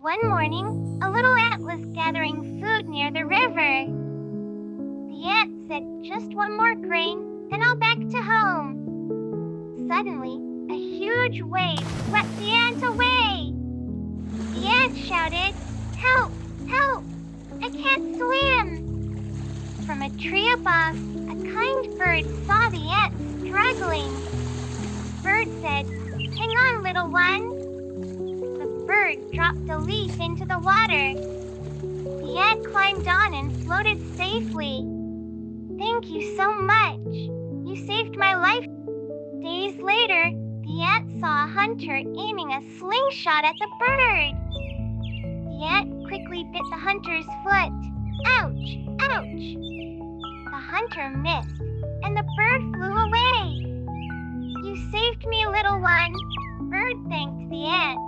One morning, a little ant was gathering food near the river. The ant said, "Just one more grain, then I'll back to home." Suddenly, a huge wave swept the ant away. The ant shouted, "Help! Help! I can't swim!" From a tree above, a kind bird saw the ant struggling. The bird said, "Hang on, little one." The bird dropped a leaf into the water. The ant climbed on and floated safely. "Thank you so much. You saved my life." Days later, the ant saw a hunter aiming a slingshot at the bird. The ant quickly bit the hunter's foot. Ouch! Ouch! The hunter missed, and the bird flew away. "You saved me, little one," the bird thanked the ant.